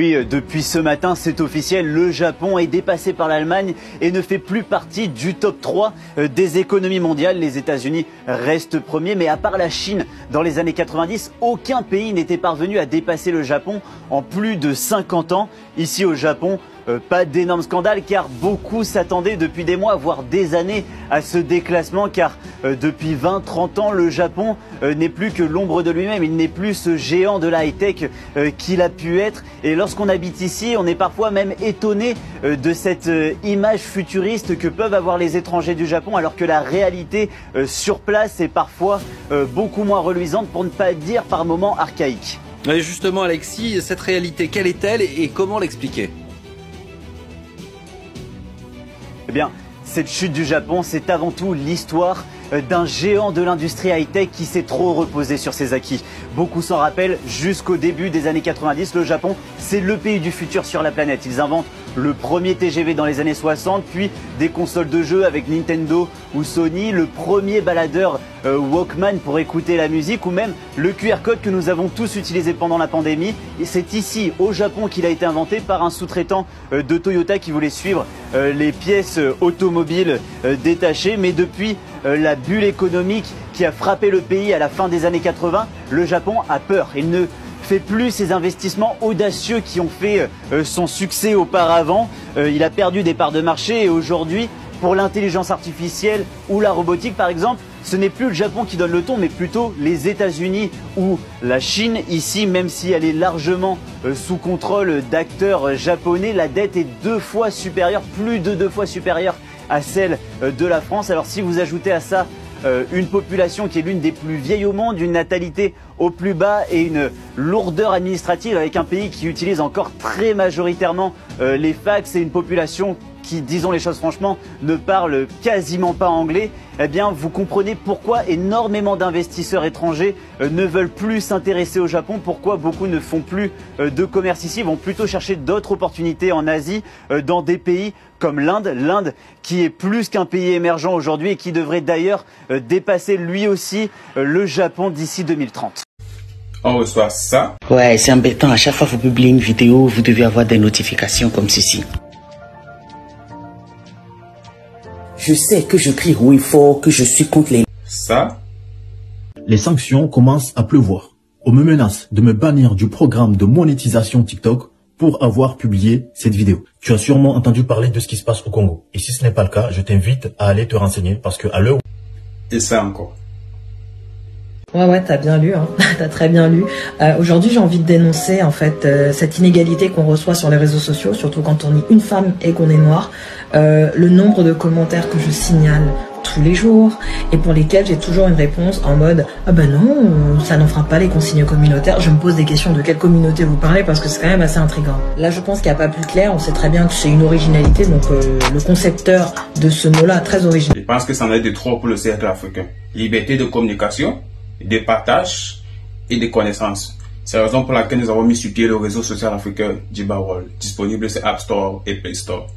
Oui, depuis ce matin, c'est officiel, le Japon est dépassé par l'Allemagne et ne fait plus partie du top 3 des économies mondiales. Les États-Unis restent premiers, mais à part la Chine, dans les années 90, aucun pays n'était parvenu à dépasser le Japon en plus de 50 ans. Ici au Japon, pas d'énorme scandale car beaucoup s'attendaient depuis des mois, voire des années à ce déclassement car depuis 20-30 ans, le Japon n'est plus que l'ombre de lui-même. Il n'est plus ce géant de la high-tech qu'il a pu être. Et lorsqu'on habite ici, on est parfois même étonné de cette image futuriste que peuvent avoir les étrangers du Japon alors que la réalité sur place est parfois beaucoup moins reluisante pour ne pas dire par moments archaïque. Et justement Alexis, cette réalité, quelle est-elle et comment l'expliquer ? Eh bien, cette chute du Japon, c'est avant tout l'histoire d'un géant de l'industrie high-tech qui s'est trop reposé sur ses acquis. Beaucoup s'en rappellent, jusqu'au début des années 90, le Japon, c'est le pays du futur sur la planète. Ils inventent le premier TGV dans les années 60, puis des consoles de jeux avec Nintendo ou Sony, le premier baladeur Walkman pour écouter la musique, ou même le QR code que nous avons tous utilisé pendant la pandémie. Et c'est ici, au Japon, qu'il a été inventé par un sous-traitant de Toyota qui voulait suivre les pièces automobiles détachées. Mais depuis la bulle économique qui a frappé le pays à la fin des années 80, le Japon a peur. Il ne fait plus ces investissements audacieux qui ont fait son succès auparavant. Il a perdu des parts de marché et aujourd'hui, pour l'intelligence artificielle ou la robotique par exemple, ce n'est plus le Japon qui donne le ton, mais plutôt les États-Unis ou la Chine. Ici, même si elle est largement sous contrôle d'acteurs japonais, la dette est 2 fois supérieure, plus de 2 fois supérieure à celle de la France. Alors si vous ajoutez à ça une population qui est l'une des plus vieilles au monde, une natalité au plus bas et une lourdeur administrative avec un pays qui utilise encore très majoritairement les fax et une population qui, disons les choses franchement, ne parle quasiment pas anglais, eh bien vous comprenez pourquoi énormément d'investisseurs étrangers ne veulent plus s'intéresser au Japon, pourquoi beaucoup ne font plus de commerce ici, vont plutôt chercher d'autres opportunités en Asie, dans des pays comme l'Inde. L'Inde qui est plus qu'un pays émergent aujourd'hui et qui devrait d'ailleurs dépasser lui aussi le Japon d'ici 2030. On reçoit ça. Ouais, c'est embêtant. À chaque fois que vous publiez une vidéo, vous devez avoir des notifications comme ceci. Je sais que je crie haut et fort que je suis contre les... Ça. Les sanctions commencent à pleuvoir. On me menace de me bannir du programme de monétisation TikTok pour avoir publié cette vidéo. Tu as sûrement entendu parler de ce qui se passe au Congo. Et si ce n'est pas le cas, je t'invite à aller te renseigner parce que à l'heure... Et ça encore. Ouais, t'as bien lu, hein. T'as très bien lu. Aujourd'hui, j'ai envie de dénoncer en fait cette inégalité qu'on reçoit sur les réseaux sociaux, surtout quand on est une femme et qu'on est noire. Le nombre de commentaires que je signale tous les jours et pour lesquels j'ai toujours une réponse en mode « Ah ben non, ça n'en fera pas les consignes communautaires ». Je me pose des questions de quelle communauté vous parlez parce que c'est quand même assez intriguant. Là, je pense qu'il n'y a pas plus clair. On sait très bien que c'est une originalité, donc le concepteur de ce mot-là, très original. Je pense que ça en est de trop pour le cercle africain. Liberté de communication, de partage et de connaissances. C'est la raison pour laquelle nous avons mis sur pied le réseau social africain Jiba World, disponible sur App Store et Play Store.